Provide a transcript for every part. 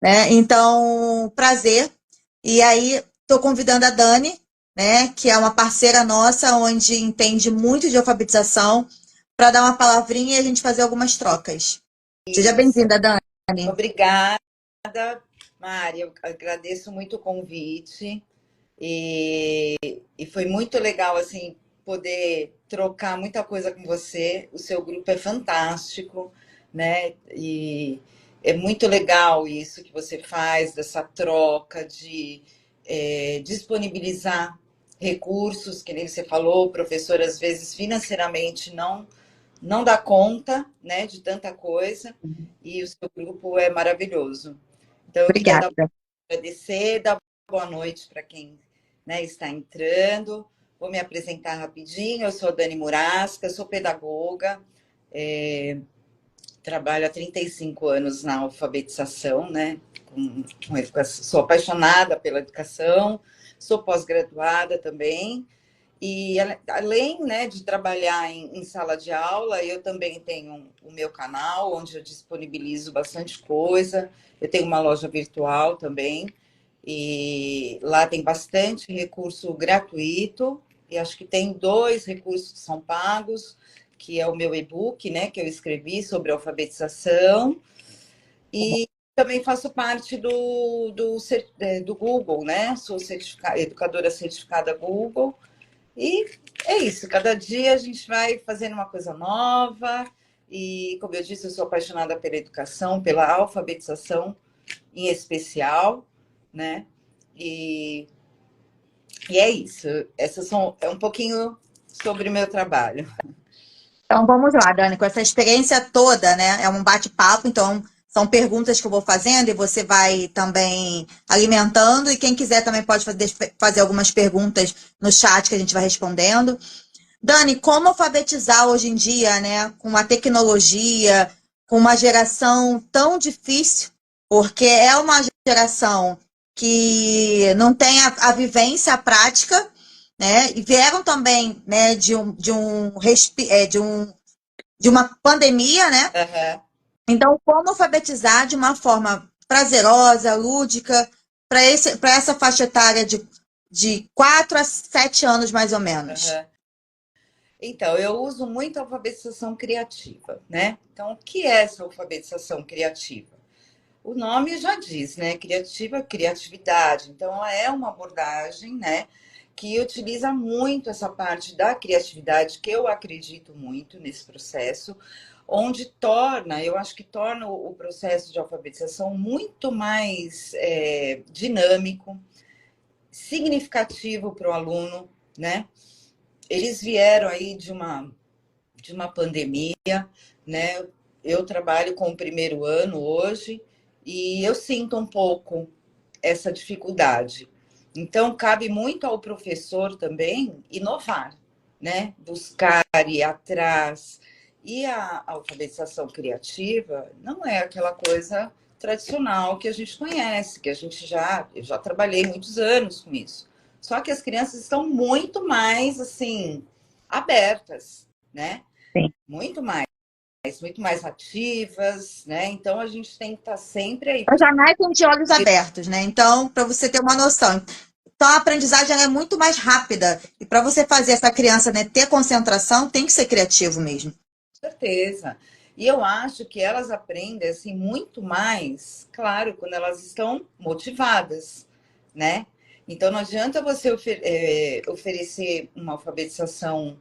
né? Então, prazer. E aí, estou convidando a Dani, né, que é uma parceira nossa, onde entende muito de alfabetização, para dar uma palavrinha e a gente fazer algumas trocas. Seja Isso. bem-vinda, Dani. Obrigada, Mari. Eu agradeço muito o convite e foi muito legal assim poder trocar muita coisa com você. O seu grupo é fantástico, né? E é muito legal isso que você faz, dessa troca de disponibilizar recursos, que nem você falou, o professor às vezes financeiramente não dá conta, né, de tanta coisa, e o seu grupo é maravilhoso. Então, eu queria Obrigada. agradecer, dar boa noite para quem, né, está entrando. Vou me apresentar rapidinho. Eu sou a Dani Murasca, sou pedagoga, trabalho há 35 anos na alfabetização, né, com educação. Sou apaixonada pela educação, sou pós-graduada também. E além, né, de trabalhar em sala de aula, eu também tenho o meu canal, onde eu disponibilizo bastante coisa. Eu tenho uma loja virtual também, e lá tem bastante recurso gratuito. E acho que tem 2 recursos que são pagos, que é o meu e-book, né, que eu escrevi sobre alfabetização. E também faço parte do Google, né? Sou educadora certificada Google. E é isso, cada dia a gente vai fazendo uma coisa nova. E, como eu disse, eu sou apaixonada pela educação, pela alfabetização em especial, né? E, e é isso. É um pouquinho sobre o meu trabalho. Então vamos lá, Dani, com essa experiência toda, né? É um bate-papo, então são perguntas que eu vou fazendo e você vai também alimentando, e quem quiser também pode fazer algumas perguntas no chat que a gente vai respondendo. Dani, como alfabetizar hoje em dia, né? Com a tecnologia, com uma geração tão difícil, porque é uma geração que não tem a vivência, a prática, né? E vieram também, né, de uma pandemia, né? Uhum. Então, como alfabetizar de uma forma prazerosa, lúdica, para essa faixa etária de 4 a 7 anos, mais ou menos? Uhum. Então, eu uso muito a alfabetização criativa, né? Então, o que é essa alfabetização criativa? O nome já diz, né? Criativa, criatividade. Então, ela é uma abordagem, né? Que utiliza muito essa parte da criatividade, que eu acredito muito nesse processo, onde torna, eu acho que torna o processo de alfabetização muito mais dinâmico, significativo para o aluno, né? Eles vieram aí de uma pandemia, né? Eu trabalho com o primeiro ano hoje e eu sinto um pouco essa dificuldade. Então, cabe muito ao professor também inovar, né? Buscar, ir atrás. E a alfabetização criativa não é aquela coisa tradicional que a gente conhece, que eu já trabalhei muitos anos com isso. Só que as crianças estão muito mais, assim, abertas, né? Sim. Muito mais ativas, né? Então a gente tem que estar sempre aí. Eu já nascem de olhos abertos, né? Então, para você ter uma noção. Então, a aprendizagem é muito mais rápida. E para você fazer essa criança, né, ter concentração, tem que ser criativo mesmo. Com certeza. E eu acho que elas aprendem assim muito mais, claro, quando elas estão motivadas, né? Então não adianta você oferecer uma alfabetização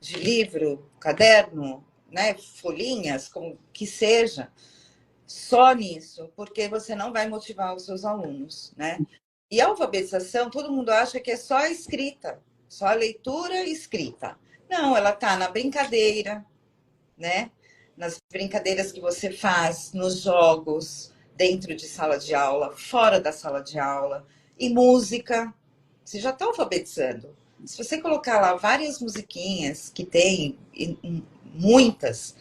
de livro, caderno, né, folhinhas, como que seja, só nisso, porque você não vai motivar os seus alunos, né? E a alfabetização, todo mundo acha que é só a escrita, só a leitura e escrita. Não, ela está na brincadeira, né? Nas brincadeiras que você faz, nos jogos, dentro de sala de aula, fora da sala de aula, e música. Você já está alfabetizando. Se você colocar lá várias musiquinhas que tem, muitas,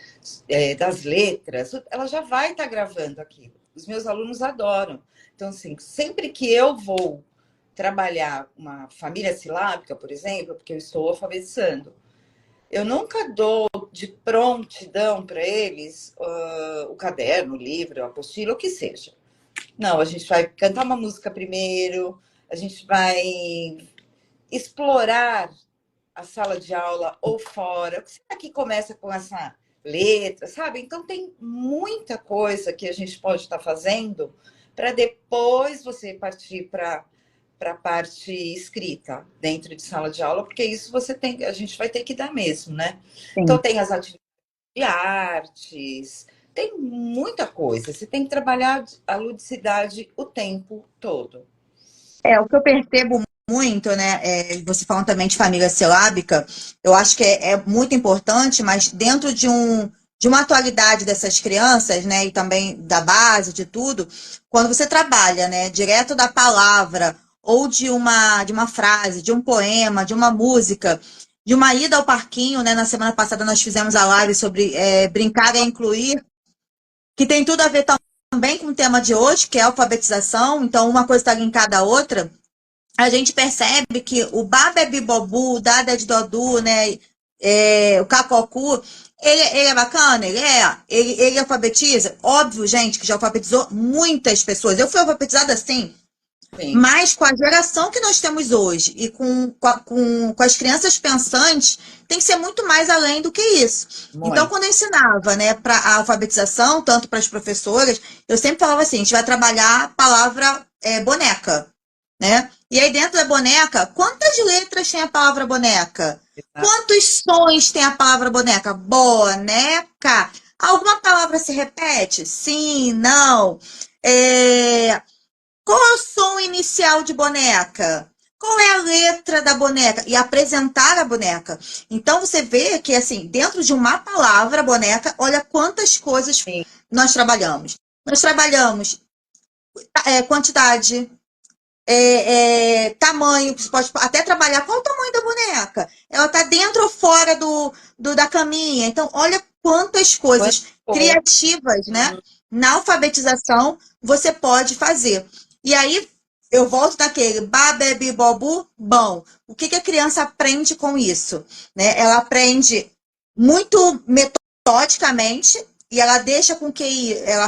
das letras, ela já vai estar gravando aquilo. Os meus alunos adoram. Então, assim, sempre que eu vou trabalhar uma família silábica, por exemplo, porque eu estou alfabetizando, eu nunca dou de prontidão para eles o caderno, o livro, a apostila, o que seja. Não, a gente vai cantar uma música primeiro, a gente vai explorar a sala de aula ou fora. O que será que começa com essa letra, sabe? Então tem muita coisa que a gente pode estar fazendo para depois você partir para a parte escrita dentro de sala de aula, porque isso você tem, a gente vai ter que dar mesmo, né? Então Sim. tem as atividades de artes, tem muita coisa. Você tem que trabalhar a ludicidade o tempo todo. O que eu percebo muito, né? Você falando também de família silábica, eu acho que é muito importante, mas dentro de uma atualidade dessas crianças, né? E também da base, de tudo, quando você trabalha, né? Direto da palavra, ou de uma frase, de um poema, de uma música, de uma ida ao parquinho, né? Na semana passada nós fizemos a live sobre brincar é incluir, que tem tudo a ver também com o tema de hoje, que é a alfabetização, então uma coisa está linkada à outra. A gente percebe que o Babé Bobu, o Dada de Dodu, né, o Cacocu, ele é bacana, ele alfabetiza. Óbvio, gente, que já alfabetizou muitas pessoas. Eu fui alfabetizada assim, Sim, mas com a geração que nós temos hoje e com as crianças pensantes, tem que ser muito mais além do que isso. Então, muito. quando eu ensinava, né, para a alfabetização, tanto para as professoras, eu sempre falava assim: a gente vai trabalhar a palavra boneca, né? E aí, dentro da boneca, quantas letras tem a palavra boneca? Quantos sons tem a palavra boneca? Boneca. Alguma palavra se repete? Sim, não. É, qual é o som inicial de boneca? Qual é a letra da boneca? E apresentar a boneca. Então você vê que, assim, dentro de uma palavra, boneca, olha quantas coisas Sim, nós trabalhamos. Nós trabalhamos quantidade, tamanho, você pode até trabalhar qual o tamanho da boneca. Ela está dentro ou fora da caminha. Então, olha quantas quanto coisas for. criativas, né? Na alfabetização você pode fazer. E aí eu volto daquele babebi bobu, bom. O que a criança aprende com isso? Né? Ela aprende muito metodicamente e ela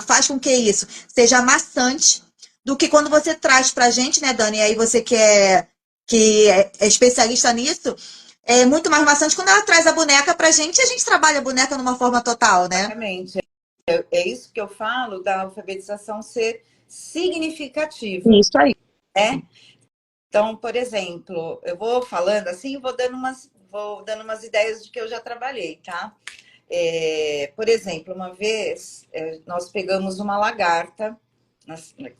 faz com que isso seja maçante do que quando você traz pra gente, né, Dani? E aí você que é especialista nisso, é muito mais maçante quando ela traz a boneca pra gente e a gente trabalha a boneca numa forma total, né? Exatamente. É isso que eu falo da alfabetização ser significativa, Isso aí. né? Então, por exemplo, eu vou falando assim, vou dando umas ideias de que eu já trabalhei, tá? Por exemplo, uma vez nós pegamos uma lagarta,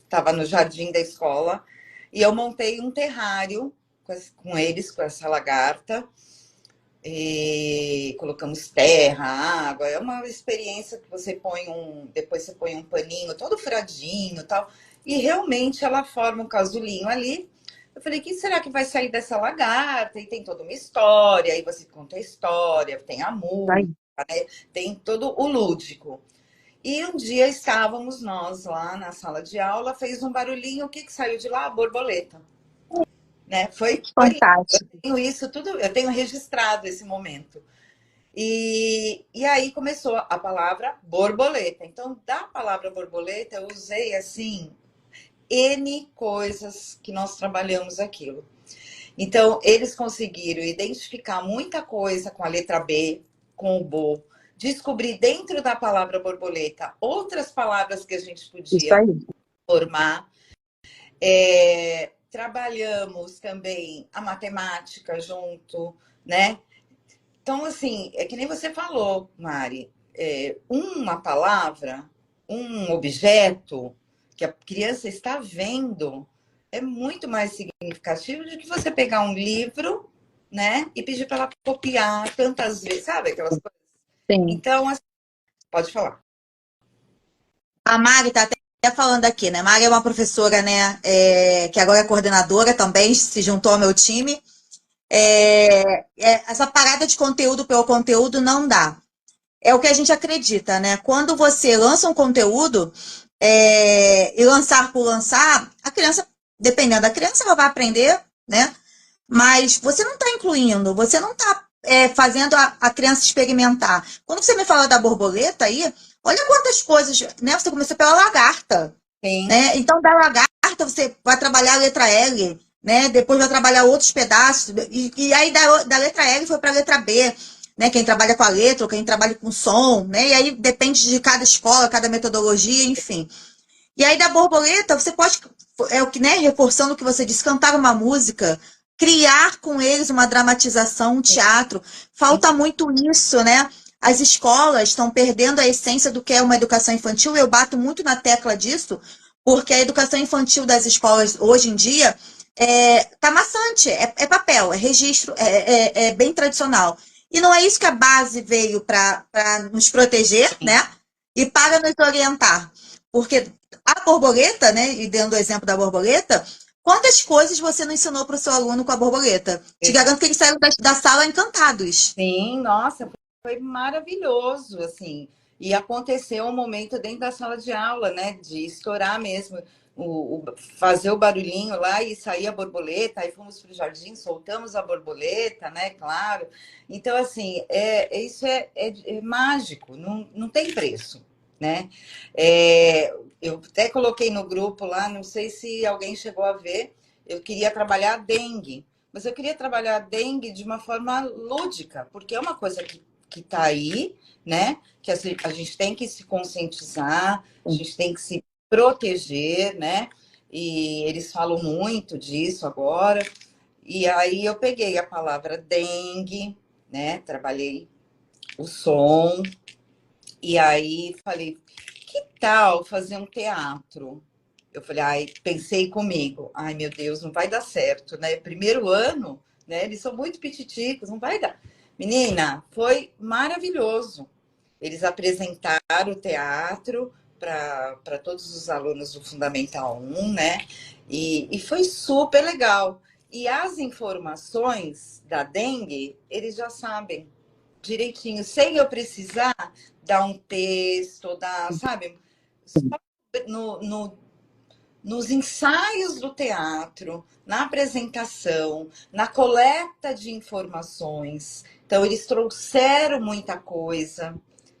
estava no jardim da escola, e eu montei um terrário com eles, com essa lagarta, e colocamos terra, água. É uma experiência que você depois você põe um paninho todo furadinho e tal, e realmente ela forma um casulinho ali. Eu falei, o que será que vai sair dessa lagarta? E tem toda uma história, aí você conta a história, tem a música, né? Tem todo o lúdico. E um dia estávamos nós lá na sala de aula, fez um barulhinho, o que saiu de lá? A borboleta, né? Foi eu Fantástico. tenho isso tudo, eu tenho registrado esse momento. E aí começou a palavra borboleta. Então, da palavra borboleta, eu usei assim N coisas que nós trabalhamos aquilo. Então, eles conseguiram identificar muita coisa com a letra B, com o bo, descobrir dentro da palavra borboleta outras palavras que a gente Isso podia aí. formar. Trabalhamos também a matemática junto, né? Então, assim, é que nem você falou, Mari, uma palavra, um objeto que a criança está vendo é muito mais significativo do que você pegar um livro, né, e pedir para ela copiar tantas vezes, sabe aquelas coisas? Sim. Então, assim, pode falar. A Mari está até falando aqui, né? Mari é uma professora, né? Que agora é coordenadora também, se juntou ao meu time. Essa parada de conteúdo pelo conteúdo não dá. É o que a gente acredita, né? Quando você lança um conteúdo e lançar por lançar, a criança, dependendo da criança, ela vai aprender, né? Mas você não está incluindo, você não está fazendo a criança experimentar. Quando você me fala da borboleta aí, olha quantas coisas, né? Você começou pela lagarta. Sim, né? Então, da lagarta, você vai trabalhar a letra L, né? Depois vai trabalhar outros pedaços, e aí da letra L foi para a letra B, né? Quem trabalha com a letra, ou quem trabalha com som, né? E aí depende de cada escola, cada metodologia, enfim. E aí da borboleta, você pode, é o que, né? Reforçando o que você disse, cantar uma música, criar com eles uma dramatização, um teatro. sim, Falta muito isso, né? As escolas estão perdendo a essência do que é uma educação infantil. Eu bato muito na tecla disso, porque a educação infantil das escolas hoje em dia tá maçante, é papel, é registro, é bem tradicional. E não é isso que a base veio para nos proteger, sim. né? E para nos orientar. Porque a borboleta, né? E dando o exemplo da borboleta, quantas coisas você não ensinou para o seu aluno com a borboleta? Te garanto que eles saíram da sala encantados. Sim, nossa, foi maravilhoso, assim. E aconteceu um momento dentro da sala de aula, né, de estourar mesmo, fazer o barulhinho lá e sair a borboleta. Aí fomos para o jardim, soltamos a borboleta, né, claro. Então, assim, isso é mágico, não tem preço, né? Eu até coloquei no grupo lá, não sei se alguém chegou a ver, eu queria trabalhar a dengue. Mas eu queria trabalhar a dengue de uma forma lúdica, porque é uma coisa que está aí, né? Que a gente tem que se conscientizar, a gente tem que se proteger, né? E eles falam muito disso agora. E aí eu peguei a palavra dengue, né? Trabalhei o som, e aí falei, que tal fazer um teatro? Eu falei, ai, pensei comigo, ai meu Deus, não vai dar certo, né? Primeiro ano, né? Eles são muito pititicos, não vai dar. Menina, foi maravilhoso. Eles apresentaram o teatro para todos os alunos do Fundamental 1, né? E foi super legal. E as informações da dengue, eles já sabem direitinho, sem eu precisar dar um texto, dar, sabe? Só no nos ensaios do teatro, na apresentação, na coleta de informações. Então, eles trouxeram muita coisa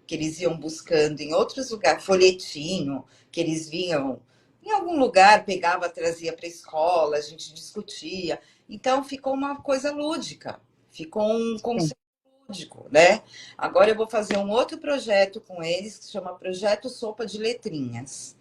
que eles iam buscando em outros lugares, folhetinho, que eles vinham em algum lugar, pegava, trazia para a escola, a gente discutia. Então, ficou uma coisa lúdica, ficou um Sim. conceito lúdico, né? Agora eu vou fazer um outro projeto com eles, que se chama Projeto Sopa de Letrinhas.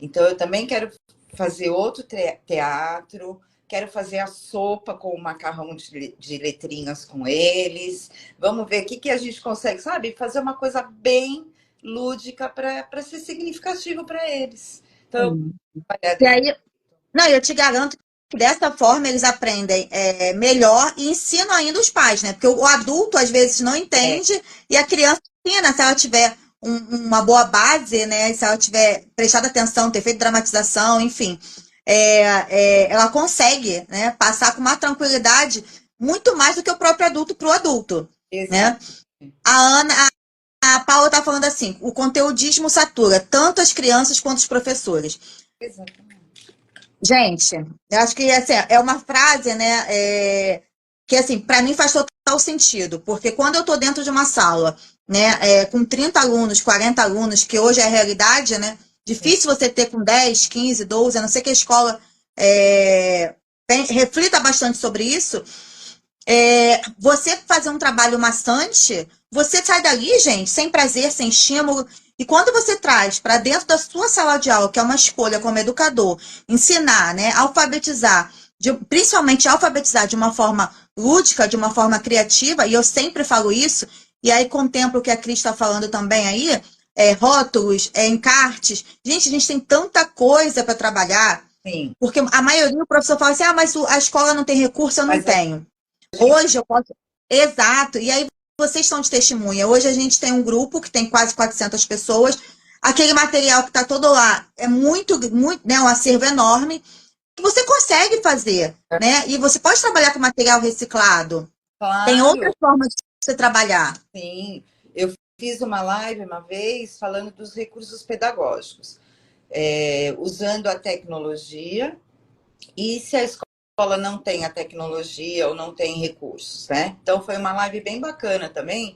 Então, eu também quero fazer outro teatro, quero fazer a sopa com o macarrão de letrinhas com eles. Vamos ver o que a gente consegue, sabe? Fazer uma coisa bem lúdica para ser significativo para eles. Então, eu vou Sim. trabalhar E desse. aí, não, eu te garanto que dessa forma eles aprendem melhor e ensinam ainda os pais, né? Porque o adulto às vezes não É, entende e a criança ensina, se ela tiver uma boa base, né? Se ela tiver prestado atenção, ter feito dramatização, enfim, ela consegue, né, passar com uma tranquilidade muito mais do que o próprio adulto para o adulto, exato. né? A Ana, a Paula tá falando assim, o conteudismo satura tanto as crianças quanto os professores. Exatamente. Gente, eu acho que assim, é uma frase, né, que assim, para mim faz total sentido, porque quando eu estou dentro de uma sala, né, com 30 alunos, 40 alunos, que hoje é a realidade, né, difícil você ter com 10, 15, 12, a não ser que a escola reflita bastante sobre isso, você fazer um trabalho maçante, você sai dali, gente, sem prazer, sem estímulo. E quando você traz para dentro da sua sala de aula, que é uma escolha como educador, ensinar, né, alfabetizar, principalmente alfabetizar de uma forma lúdica, de uma forma criativa, e eu sempre falo isso, e aí contemplo o que a Cris está falando também aí, rótulos, encartes. Gente, a gente tem tanta coisa para trabalhar, Sim, porque a maioria do professor fala assim, ah, mas a escola não tem recurso, eu não mas a tenho. gente. Hoje eu posso. Exato. E aí vocês estão de testemunha. Hoje a gente tem um grupo que tem quase 400 pessoas. Aquele material que está todo lá é muito, né, um acervo enorme que você consegue fazer, né? E você pode trabalhar com material reciclado. Tem outras Claro, formas de você trabalhar. sim. Eu fiz uma live uma vez falando dos recursos pedagógicos, usando a tecnologia. E se a escola não tem a tecnologia ou não tem recursos, né? Então foi uma live bem bacana também,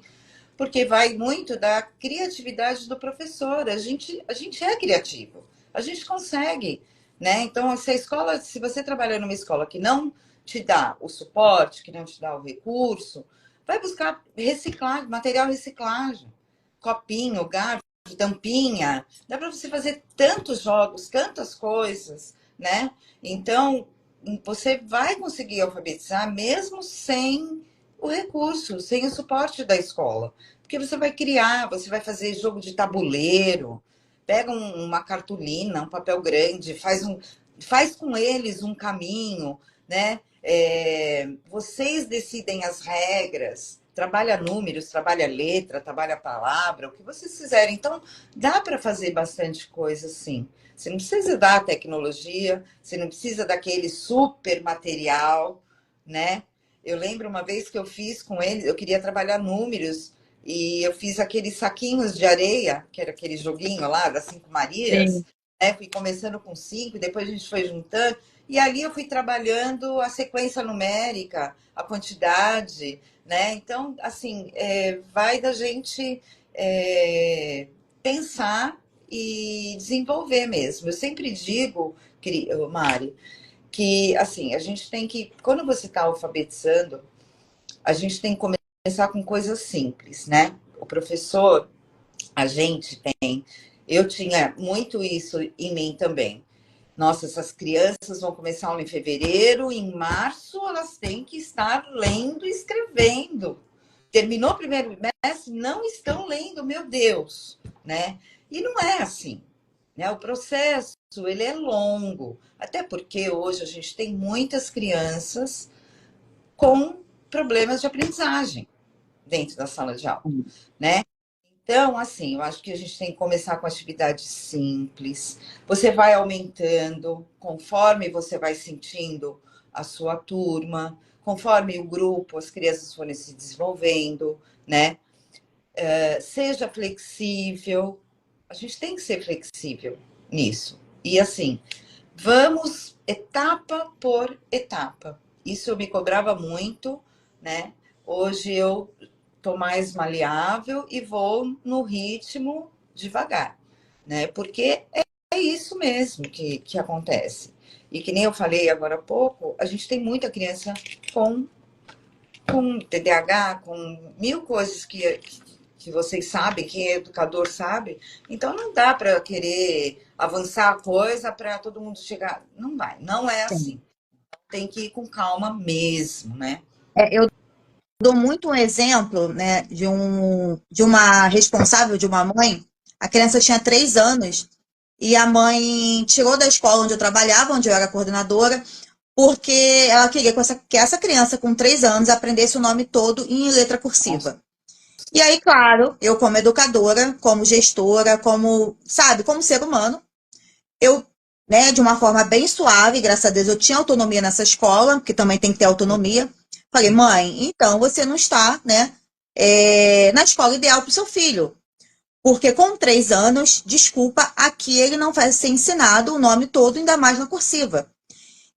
porque vai muito da criatividade do professor. A gente é criativo. A gente consegue, né? Então, se a escola, se você trabalha numa escola que não te dá o suporte, que não te dá o recurso, vai buscar reciclagem, material reciclagem, copinho, garfo, tampinha. Dá para você fazer tantos jogos, tantas coisas, né? Então, você vai conseguir alfabetizar mesmo sem o recurso, sem o suporte da escola. Porque você vai criar, você vai fazer jogo de tabuleiro, pega uma cartolina, um papel grande, faz com eles um caminho, né? Vocês decidem as regras, trabalha números, trabalha letra, trabalha palavra, o que vocês fizerem. Então, dá para fazer bastante coisa, sim. Você não precisa da tecnologia, você não precisa daquele super material, né? Eu lembro uma vez que eu fiz com eles, eu queria trabalhar números, e eu fiz aqueles saquinhos de areia, que era aquele joguinho lá das Cinco Marias, Sim. né? Fui começando com 5, depois a gente foi juntando, e ali eu fui trabalhando a sequência numérica, a quantidade, né? Então, assim, vai da gente pensar e desenvolver mesmo. Eu sempre digo, Mari, que assim, a gente tem que, quando você está alfabetizando, a gente tem que começar com coisas simples, né? O professor, a gente tem, eu tinha muito isso em mim também. Nossa, essas crianças vão começar aula em fevereiro, em março elas têm que estar lendo e escrevendo. Terminou o primeiro bimestre, não estão lendo, meu Deus, né? E não é assim, né? O processo, ele é longo, até porque hoje a gente tem muitas crianças com problemas de aprendizagem dentro da sala de aula, né? Então, assim, eu acho que a gente tem que começar com atividades simples. Você vai aumentando conforme você vai sentindo a sua turma, conforme o grupo, as crianças forem se desenvolvendo, né? Seja flexível. A gente tem que ser flexível nisso. E assim, vamos etapa por etapa. Isso eu me cobrava muito, né? Hoje eu tô mais maleável e vou no ritmo devagar, né? Porque é isso mesmo que acontece. E que nem eu falei agora há pouco, a gente tem muita criança com, com TDAH, com mil coisas que vocês sabem, quem é educador sabe. Então não dá para querer avançar a coisa para todo mundo chegar. Não vai, não é assim. Sim. Tem que ir com calma mesmo, né? Eu dou muito um exemplo, né, de uma responsável, de uma mãe. A criança tinha 3 anos e a mãe tirou da escola onde eu trabalhava, onde eu era coordenadora, porque ela queria que essa criança com 3 anos aprendesse o nome todo em letra Nossa, cursiva. E aí, claro, eu como educadora, como gestora, como, sabe, como ser humano, eu, né, de uma forma bem suave, graças a Deus eu tinha autonomia nessa escola, que também tem que ter autonomia. Falei, mãe, então você não está, né, na escola ideal para o seu filho. Porque com 3 anos, desculpa, aqui ele não vai ser ensinado o nome todo, ainda mais na cursiva.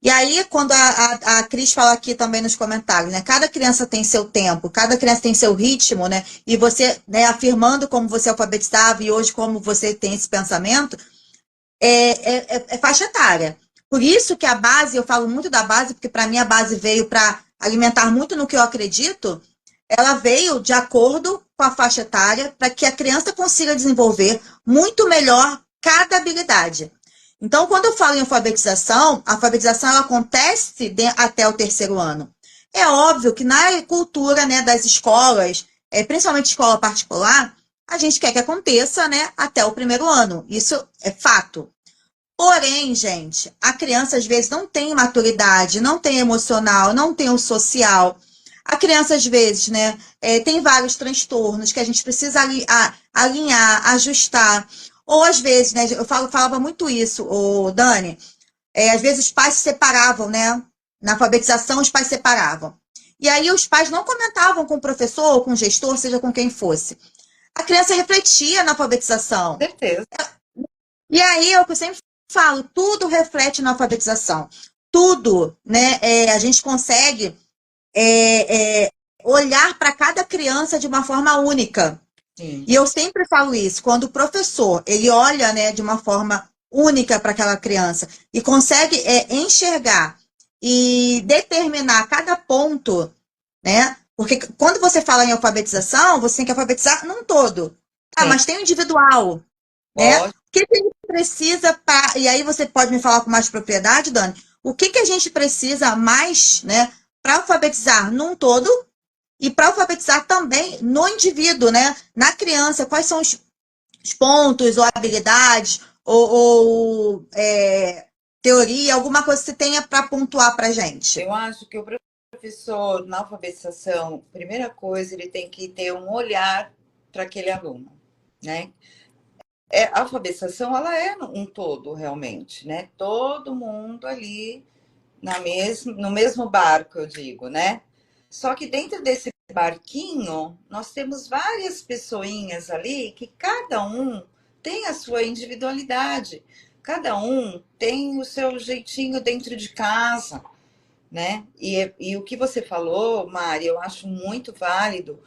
E aí, quando a Cris fala aqui também nos comentários, né? Cada criança tem seu tempo, cada criança tem seu ritmo, né? E você, né, afirmando como você alfabetizava e hoje como você tem esse pensamento, é faixa etária. Por isso que a base, eu falo muito da base, porque para mim a base veio para alimentar muito no que eu acredito, ela veio de acordo com a faixa etária para que a criança consiga desenvolver muito melhor cada habilidade. Então, quando eu falo em alfabetização, a alfabetização ela acontece até o 3º ano. É óbvio que na cultura, né, das escolas, principalmente escola particular, a gente quer que aconteça, né, até o 1º ano. Isso é fato. Porém, gente, a criança às vezes não tem maturidade, não tem emocional, não tem o social. A criança, às vezes, né, tem vários transtornos que a gente precisa alinhar, ajustar. Ou, às vezes, né, eu falava muito isso, Dani, às vezes os pais se separavam, né? Na alfabetização, os pais se separavam. E aí os pais não comentavam com o professor ou com o gestor, seja com quem fosse. A criança refletia na alfabetização. certeza. E aí é o que eu sempre falo, tudo reflete na alfabetização. Tudo, né? A gente consegue olhar para cada criança de uma forma única. Sim. E eu sempre falo isso, quando o professor ele olha, né, de uma forma única para aquela criança e consegue enxergar e determinar cada ponto, né? Porque quando você fala em alfabetização, você tem que alfabetizar num todo. Ah, Sim, mas tem o individual, né? O lógico. que que a gente precisa para. E aí você pode me falar com mais propriedade, Dani? O que que a gente precisa mais, né, para alfabetizar num todo e para alfabetizar também no indivíduo, né? Na criança, quais são os pontos ou habilidades ou teoria, alguma coisa que você tenha para pontuar para gente? Eu acho que o professor, na alfabetização, primeira coisa, ele tem que ter um olhar para aquele aluno, né? A alfabetização, ela é um todo, realmente, né? Todo mundo ali no mesmo barco, eu digo, né? Só que dentro desse barquinho, nós temos várias pessoinhas ali que cada um tem a sua individualidade, cada um tem o seu jeitinho dentro de casa, né? E o que você falou, Mari, eu acho muito válido,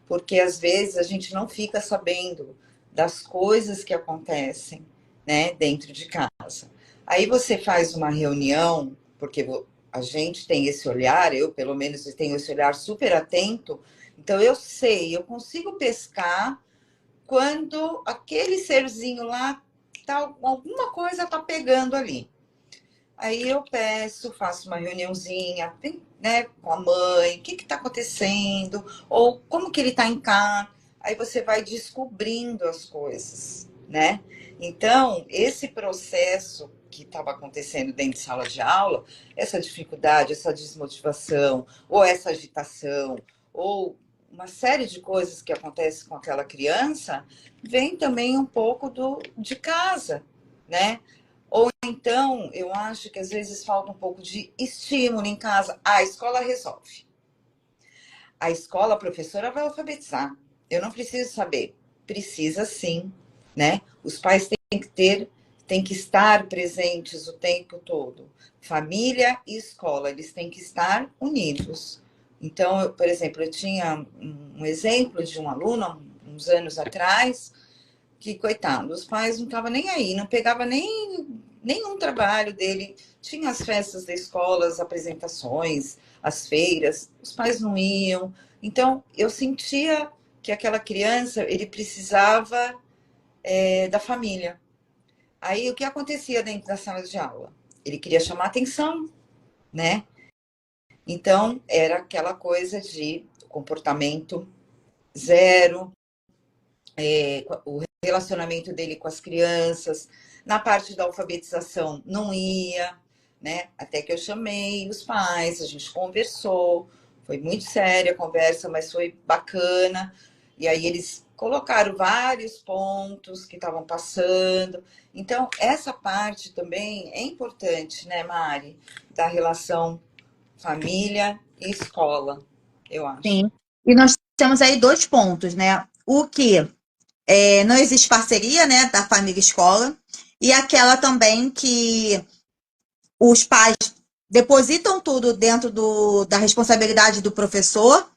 porque às vezes a gente não fica sabendo das coisas que acontecem, né, dentro de casa. Aí você faz uma reunião, porque a gente tem esse olhar, eu pelo menos tenho esse olhar super atento, então eu sei, eu consigo pescar quando aquele serzinho lá, tá, alguma coisa tá pegando ali. Aí eu peço, faço uma reuniãozinha, né, com a mãe, o que está acontecendo, ou como que ele está em casa. Aí você vai descobrindo as coisas, né? Então, esse processo que estava acontecendo dentro de sala de aula, essa dificuldade, essa desmotivação, ou essa agitação, ou uma série de coisas que acontecem com aquela criança, vem também um pouco de casa, né? Então, eu acho que às vezes falta um pouco de estímulo em casa. A escola resolve. A escola, a professora vai alfabetizar. Eu não preciso saber. Precisa sim, né? Os pais têm que estar presentes o tempo todo. Família e escola, eles têm que estar unidos. Então, por exemplo, eu tinha um exemplo de um aluno, uns anos atrás, que, coitado, os pais não estavam nem aí, não pegava nenhum trabalho dele. Tinha as festas da escola, as apresentações, as feiras, os pais não iam. Então, eu sentia que aquela criança, ele precisava da família. Aí, o que acontecia dentro da sala de aula? Ele queria chamar atenção, né? Então, era aquela coisa de comportamento zero, o relacionamento dele com as crianças, na parte da alfabetização não ia, né? Até que eu chamei os pais, a gente conversou, foi muito séria a conversa, mas foi bacana. E aí eles colocaram vários pontos que estavam passando. Então, essa parte também é importante, né, Mari? Da relação família e escola, eu acho. Sim. E nós temos aí dois pontos, né? O que não existe parceria, né, da família escola, e aquela também que os pais depositam tudo dentro da responsabilidade do professor,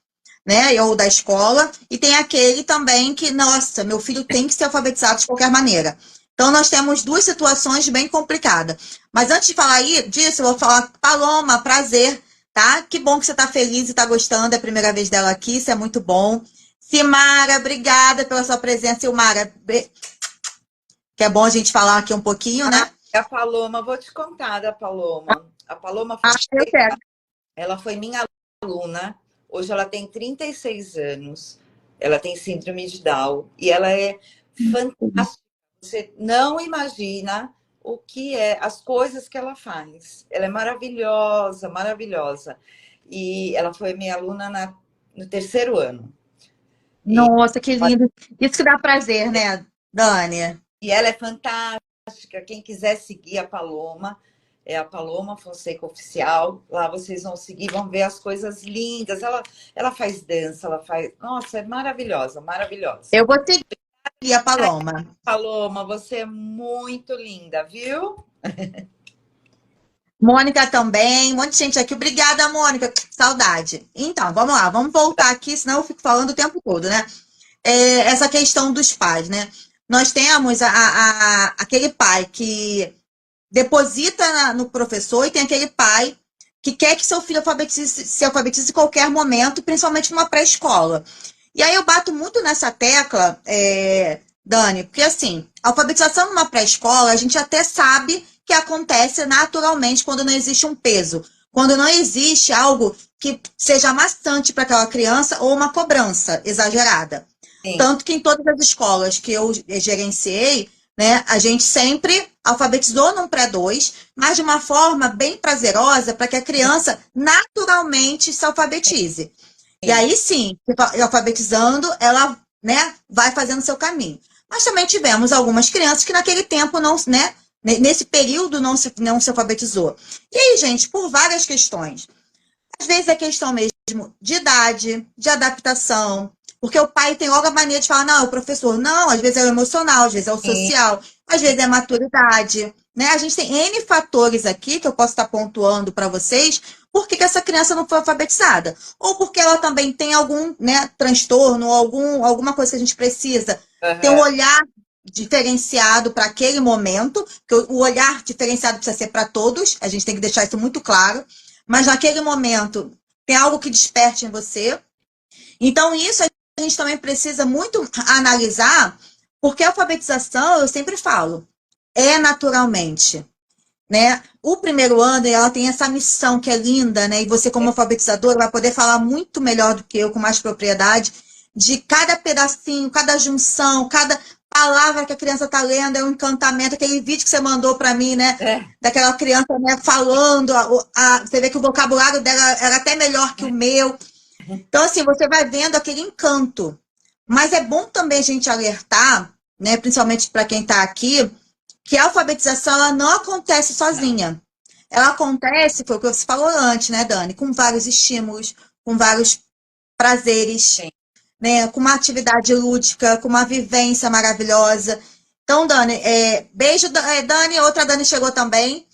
né, ou da escola, e tem aquele também que, nossa, meu filho tem que ser alfabetizado de qualquer maneira. Então, nós temos duas situações bem complicadas. Mas antes de falar aí disso, eu vou falar, Paloma, prazer, tá? Que bom que você está feliz e está gostando, é a primeira vez dela aqui, isso é muito bom. Simara, obrigada pela sua presença. Silmara, que é bom a gente falar aqui um pouquinho, Ah, né? a Paloma, vou te contar da Paloma. A Paloma Ah, eu quero. ela foi minha aluna. Hoje ela tem 36 anos. Ela tem síndrome de Down e ela é fantástica. Você não imagina o que é, as coisas que ela faz. Ela é maravilhosa, maravilhosa. E ela foi minha aluna no terceiro ano. E, Nossa, que lindo. Isso que dá prazer, né, Dani? e ela é fantástica. Quem quiser seguir a Paloma, é a Paloma Fonseca Oficial. Lá vocês vão seguir, vão ver as coisas lindas. Ela faz dança, ela faz. Nossa, é maravilhosa, maravilhosa. Eu vou seguir a Paloma. Paloma, você é muito linda, viu? Mônica também, um monte de gente aqui. Obrigada, Mônica. Saudade. Então, vamos lá, vamos voltar aqui, senão eu fico falando o tempo todo, né? Essa questão dos pais, né? nós temos aquele pai que deposita no professor e tem aquele pai que quer que seu filho se alfabetize em qualquer momento, principalmente numa pré-escola. E aí eu bato muito nessa tecla, Dani, porque assim, a alfabetização numa pré-escola, a gente até sabe que acontece naturalmente quando não existe um peso, quando não existe algo que seja maçante para aquela criança ou uma cobrança exagerada. Sim, Tanto que em todas as escolas que eu gerenciei, né, a gente sempre alfabetizou num pré-2, mas de uma forma bem prazerosa para que a criança naturalmente se alfabetize. E sim. aí sim, alfabetizando, ela, né, vai fazendo seu caminho. Mas também tivemos algumas crianças que naquele tempo não, né, nesse período não se alfabetizou. E aí, gente, por várias questões. Às vezes é questão mesmo de idade, de adaptação, porque o pai tem logo a mania de falar, não, é o professor. Não, às vezes é o emocional, às vezes é o Sim. social, às vezes é a maturidade, né? A gente tem N fatores aqui que eu posso estar pontuando para vocês, por que essa criança não foi alfabetizada? Ou porque ela também tem algum, né, transtorno, alguma coisa que a gente precisa ter um Aham. olhar diferenciado para aquele momento, porque o olhar diferenciado precisa ser para todos, a gente tem que deixar isso muito claro, mas naquele momento tem algo que desperte em você. Então, isso a gente também precisa muito analisar, porque a alfabetização, eu sempre falo, é naturalmente, né? O primeiro ano, ela tem essa missão que é linda, né? E você, como alfabetizador, vai poder falar muito melhor do que eu, com mais propriedade, de cada pedacinho, cada junção, cada palavra que a criança está lendo, é um encantamento. Aquele vídeo que você mandou para mim, né? É. Daquela criança, né, falando, você vê que o vocabulário dela era até melhor que o meu. Então, assim, você vai vendo aquele encanto. Mas é bom também a gente alertar, né, principalmente para quem está aqui, que a alfabetização ela não acontece Não. sozinha. Ela acontece, foi o que você falou antes, né, Dani? Com vários estímulos, com vários prazeres, Sim. né? Com uma atividade lúdica, com uma vivência maravilhosa. Então, Dani, beijo, Dani, outra Dani chegou também.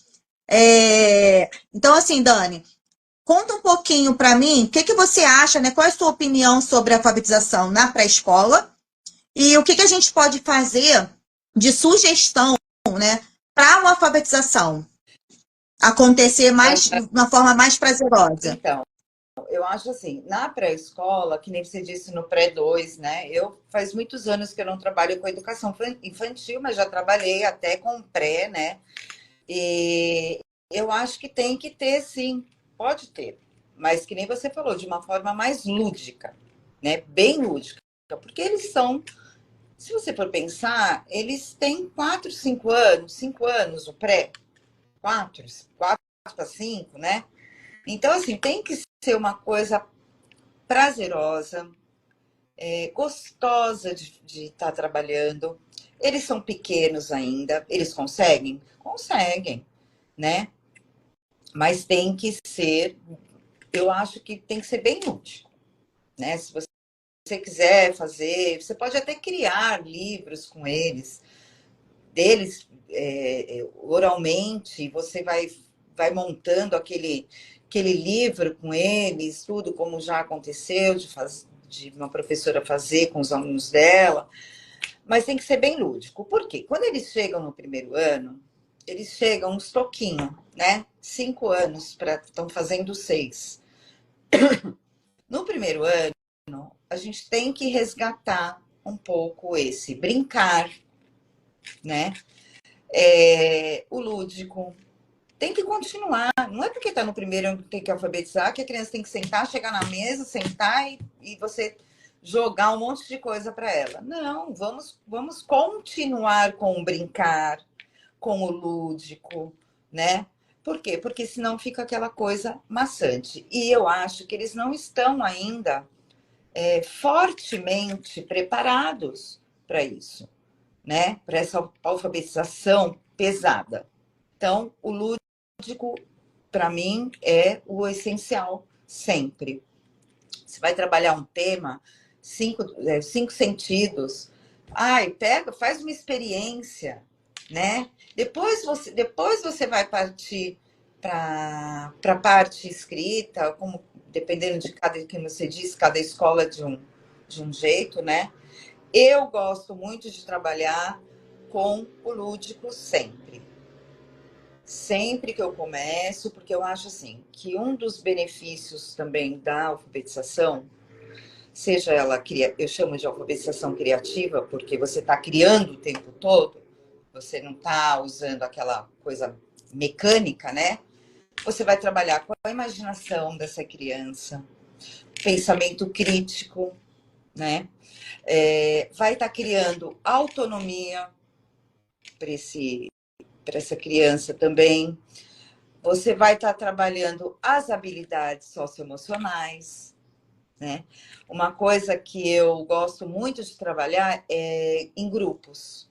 Então, assim, Dani, conta um pouquinho para mim, o que que você acha, né? Qual é a sua opinião sobre a alfabetização na pré-escola? E o que que a gente pode fazer de sugestão, né, para uma alfabetização acontecer mais, de uma forma mais prazerosa? Então, eu acho assim, na pré-escola, que nem você disse no pré-2, né? Eu faz muitos anos que eu não trabalho com educação infantil, mas já trabalhei até com pré, né? E eu acho que tem que ter, sim, pode ter, mas que nem você falou, de uma forma mais lúdica, né? Bem lúdica, porque eles são, se você for pensar, eles têm 5 anos, o pré, 4 para 5, né? Então, assim, tem que ser uma coisa prazerosa, gostosa de estar trabalhando. Eles são pequenos ainda, eles conseguem? Conseguem, né? Mas tem que ser, eu acho que tem que ser bem lúdico, né? Se você quiser fazer, você pode até criar livros com eles, deles oralmente, você vai montando aquele livro com eles, tudo como já aconteceu de uma professora fazer com os alunos dela, mas tem que ser bem lúdico. Por quê? Quando eles chegam no primeiro ano, eles chegam uns toquinho, né? 5 anos, estão fazendo 6. No primeiro ano, a gente tem que resgatar um pouco esse brincar, né? O lúdico. Tem que continuar. Não é porque está no primeiro ano que tem que alfabetizar que a criança tem que sentar, chegar na mesa, sentar e você jogar um monte de coisa para ela. Não, vamos continuar com o brincar, com o lúdico, né? Por quê? Porque senão fica aquela coisa maçante. E eu acho que eles não estão ainda fortemente preparados para isso, né? Para essa alfabetização pesada. Então, o lúdico, para mim, é o essencial sempre. Você vai trabalhar um tema, cinco sentidos. Ai, pega, faz uma experiência, né? Depois você vai partir para a parte escrita, como dependendo de cada, que você diz, cada escola de um jeito, né? Eu gosto muito de trabalhar com o lúdico sempre. Sempre que eu começo, porque eu acho assim, que um dos benefícios também da alfabetização, seja ela, eu chamo de alfabetização criativa, porque você está criando o tempo todo, você não está usando aquela coisa mecânica, né? Você vai trabalhar com a imaginação dessa criança, pensamento crítico, né? Vai estar criando autonomia para essa criança também. Você vai estar trabalhando as habilidades socioemocionais, né? Uma coisa que eu gosto muito de trabalhar é em grupos,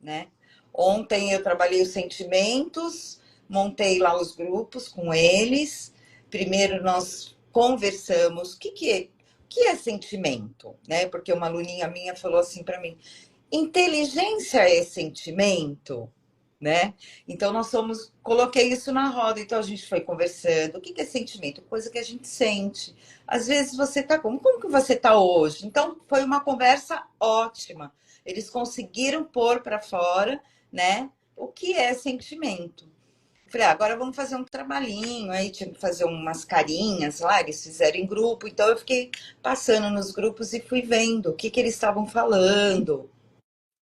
né? Ontem eu trabalhei os sentimentos, montei lá os grupos com eles. Primeiro nós conversamos o que é sentimento, né? Porque uma aluninha minha falou assim para mim: inteligência é sentimento, né? Então coloquei isso na roda, então a gente foi conversando. O que é sentimento? Coisa que a gente sente. Às vezes você tá como que você tá hoje? Então foi uma conversa ótima. Eles conseguiram pôr para fora, né? O que é sentimento? Falei, agora vamos fazer um trabalhinho. Aí tinha que fazer umas carinhas lá, eles fizeram em grupo. Então eu fiquei passando nos grupos e fui vendo o que eles estavam falando,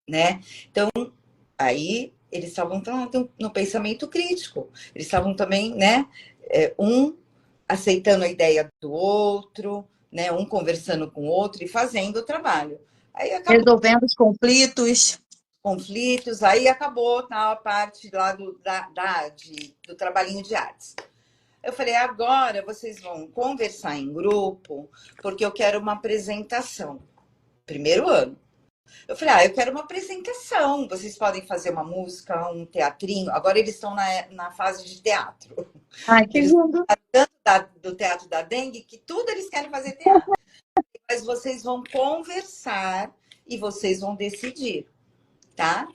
né? Então, aí eles estavam no pensamento crítico. Eles estavam também, né? Um aceitando a ideia do outro, né? Um conversando com o outro e fazendo o trabalho. Aí acabou Resolvendo os conflitos. conflitos, aí acabou a parte lá do trabalhinho de artes. Eu falei, agora vocês vão conversar em grupo, porque eu quero uma apresentação. Primeiro ano. Eu falei, eu quero uma apresentação. Vocês podem fazer uma música, um teatrinho. Agora eles estão na fase de teatro. Ai, que Eles lindo. estão tanto do teatro da dengue que tudo eles querem fazer teatro. Mas vocês vão conversar e vocês vão decidir, tá?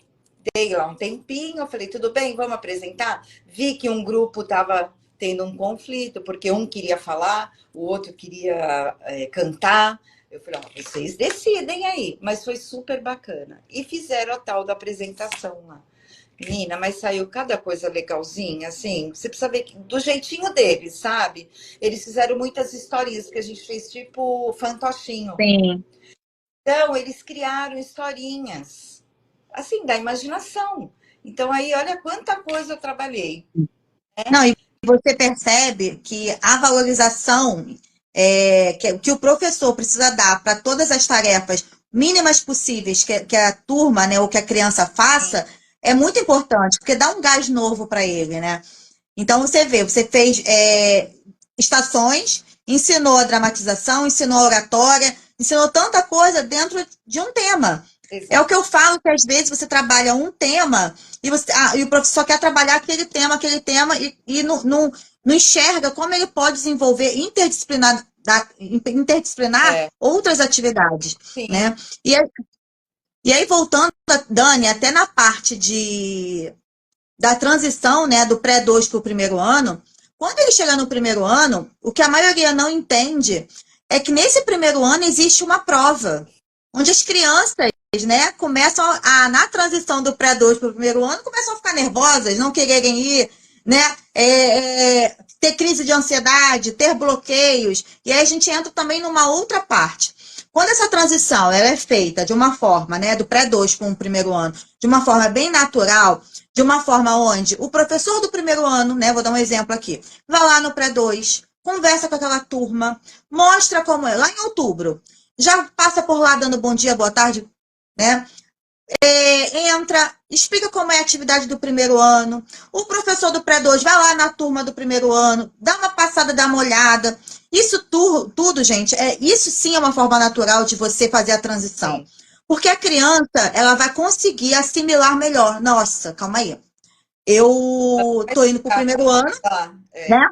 Dei lá um tempinho, eu falei, tudo bem, vamos apresentar? Vi que um grupo estava tendo um conflito, porque um queria falar, o outro queria cantar. Eu falei, vocês decidem aí. Mas foi super bacana. E fizeram a tal da apresentação lá. Menina, mas saiu cada coisa legalzinha, assim. Você precisa ver do jeitinho deles, sabe? Eles fizeram muitas historinhas que a gente fez, tipo fantochinho. Sim. Então, eles criaram historinhas, assim, da imaginação. Então, aí, olha quanta coisa eu trabalhei. Não, e você percebe que a valorização que o professor precisa dar para todas as tarefas mínimas possíveis que a turma, né, ou que a criança faça, é muito importante, porque dá um gás novo para ele, né? Então você vê, você fez estações, ensinou a dramatização, ensinou a oratória, ensinou tanta coisa dentro de um tema. É o que eu falo, que às vezes você trabalha um tema e o professor quer trabalhar aquele tema e não enxerga como ele pode desenvolver interdisciplinar outras atividades, Sim. né? E aí, voltando, Dani, até na parte da transição, né, do pré-2 para o primeiro ano, quando ele chega no primeiro ano, o que a maioria não entende é que nesse primeiro ano existe uma prova, onde as crianças, né, começam na transição do pré-2 para o primeiro ano, começam a ficar nervosas, não quererem ir, né, ter crise de ansiedade, ter bloqueios, e aí a gente entra também numa outra parte. Quando essa transição ela é feita de uma forma, né, do pré-2 para o primeiro ano, de uma forma bem natural, de uma forma onde o professor do primeiro ano, né, vou dar um exemplo aqui, vai lá no pré-2, conversa com aquela turma, mostra como é, lá em outubro, já passa por lá dando bom dia, boa tarde, né? Entra, explica como é a atividade do primeiro ano. O professor do pré-2 vai lá na turma do primeiro ano, dá uma passada, dá uma olhada. Isso tudo, gente, isso sim é uma forma natural de você fazer a transição. Sim. Porque a criança, ela vai conseguir assimilar melhor. Nossa, calma aí. Eu tô indo pro primeiro ano, né?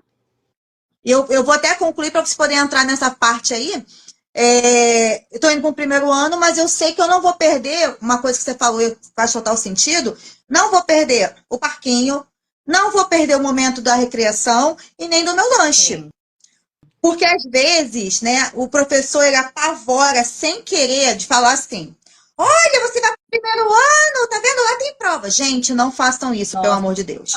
Eu vou até concluir para vocês poderem entrar nessa parte aí. Eu estou indo para o primeiro ano, mas eu sei que eu não vou perder, uma coisa que você falou faz total sentido, não vou perder o parquinho, não vou perder o momento da recreação e nem do meu lanche. Sim. Porque às vezes, né, o professor ele apavora sem querer de falar assim, Olha, você vai pro primeiro ano, tá vendo? Lá tem prova. Gente, não façam isso, pelo Nossa, amor de Deus.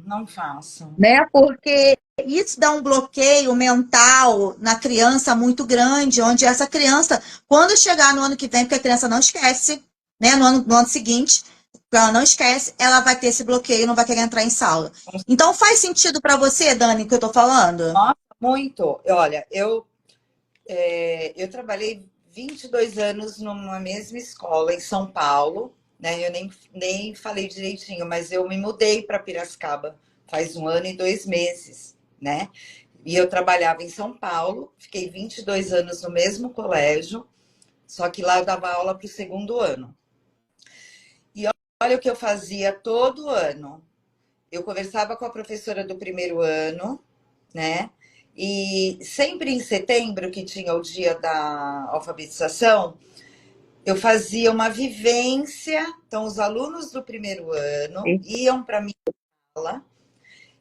não façam. Né? Porque isso dá um bloqueio mental na criança muito grande, onde essa criança, quando chegar no ano que vem, porque a criança não esquece, né? No ano seguinte, ela não esquece, ela vai ter esse bloqueio, não vai querer entrar em sala. Então faz sentido para você, Dani, o que eu tô falando? Nossa, muito. Olha, eu trabalhei 22 anos numa mesma escola em São Paulo, né? Eu nem falei direitinho, mas eu me mudei para Piracicaba faz 1 ano e 2 meses, né? E eu trabalhava em São Paulo, fiquei 22 anos no mesmo colégio, só que lá eu dava aula para o segundo ano. E olha o que eu fazia todo ano. Eu conversava com a professora do primeiro ano, né? E sempre em setembro, que tinha o dia da alfabetização, eu fazia uma vivência. Então, os alunos do primeiro ano iam para a minha aula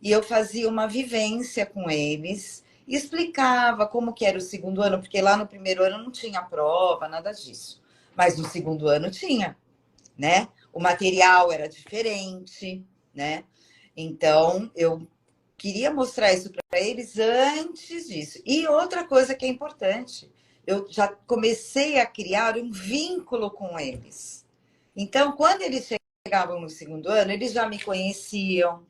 e eu fazia uma vivência com eles e explicava como que era o segundo ano, porque lá no primeiro ano não tinha prova, nada disso. Mas no segundo ano tinha, né? O material era diferente, né? Então, eu queria mostrar isso para eles antes disso. E outra coisa que é importante, eu já comecei a criar um vínculo com eles. Então, quando eles chegavam no segundo ano, eles já me conheciam,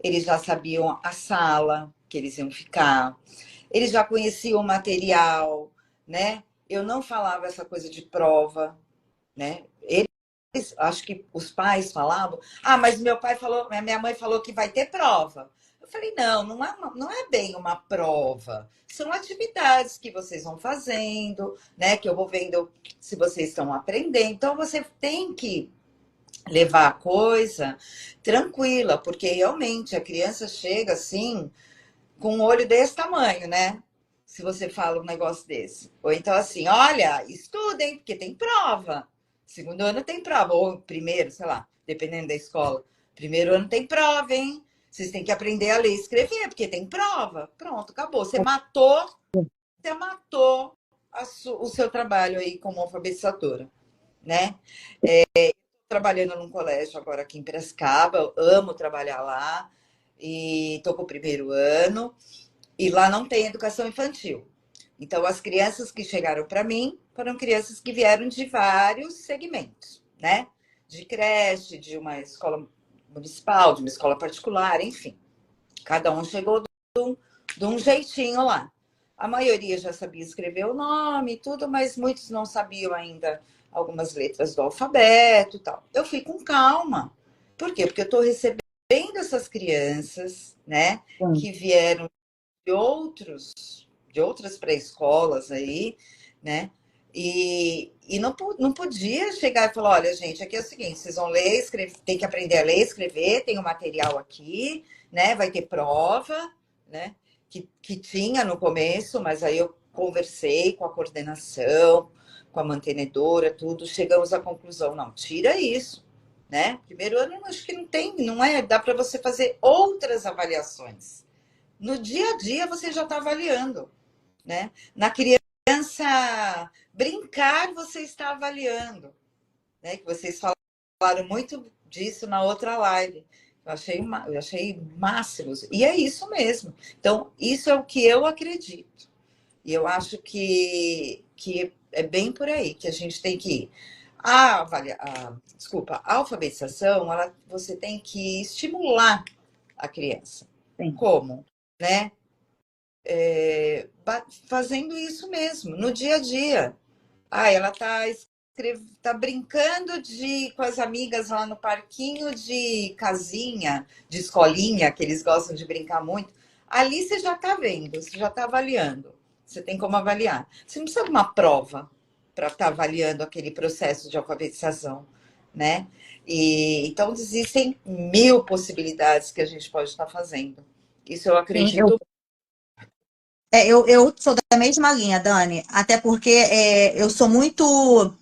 eles já sabiam a sala que eles iam ficar, eles já conheciam o material, né? Eu não falava essa coisa de prova, né? Eles, acho que os pais falavam, mas meu pai falou, minha mãe falou que vai ter prova. Eu falei, não é bem uma prova. São atividades que vocês vão fazendo, né? Que eu vou vendo se vocês estão aprendendo. Então você tem que levar a coisa tranquila, porque realmente a criança chega assim, com um olho desse tamanho, né? Se você fala um negócio desse. Ou então assim, olha, estudem, porque tem prova. Segundo ano tem prova, ou primeiro, sei lá, dependendo da escola. Primeiro ano tem prova, hein? Vocês têm que aprender a ler e escrever, porque tem prova. Pronto, acabou. Você matou o seu trabalho aí como alfabetizadora, né? Trabalhando num colégio agora aqui em Piracicaba, eu amo trabalhar lá, e estou com o primeiro ano. E lá não tem educação infantil. Então, as crianças que chegaram para mim foram crianças que vieram de vários segmentos, né? De creche, de uma escola municipal, de uma escola particular, enfim. Cada um chegou de um jeitinho lá. A maioria já sabia escrever o nome e tudo, mas muitos não sabiam ainda algumas letras do alfabeto e tal. Eu fui com calma. Por quê? Porque eu estou recebendo essas crianças, né? Que vieram de outras pré-escolas aí, né? E não podia chegar e falar, olha, gente, aqui é o seguinte, vocês vão ler, escrever, tem que aprender a ler, escrever, tem o material aqui, né? Vai ter prova, né? Que tinha no começo, mas aí eu conversei com a coordenação, com a mantenedora, tudo, chegamos à conclusão, não, tira isso, né? Primeiro ano, acho que não é, dá para você fazer outras avaliações. No dia a dia você já está avaliando, né? Na criança brincar, você está avaliando, né? Que vocês falaram muito disso na outra live. Eu achei máximos. E é isso mesmo. Então, isso é o que eu acredito. E eu acho que é bem por aí que a gente tem que ir. A alfabetização, você tem que estimular a criança. Sim. Como? Né? Fazendo isso mesmo, no dia a dia. Ela tá brincando com as amigas lá no parquinho de casinha, de escolinha, que eles gostam de brincar muito. Ali você já está vendo, você já está avaliando. Você tem como avaliar. Você não precisa de uma prova para estar avaliando aquele processo de alfabetização, né? Então, existem mil possibilidades que a gente pode estar fazendo. Isso eu Sim, acredito. eu sou da mesma linha, Dani, até porque eu sou muito.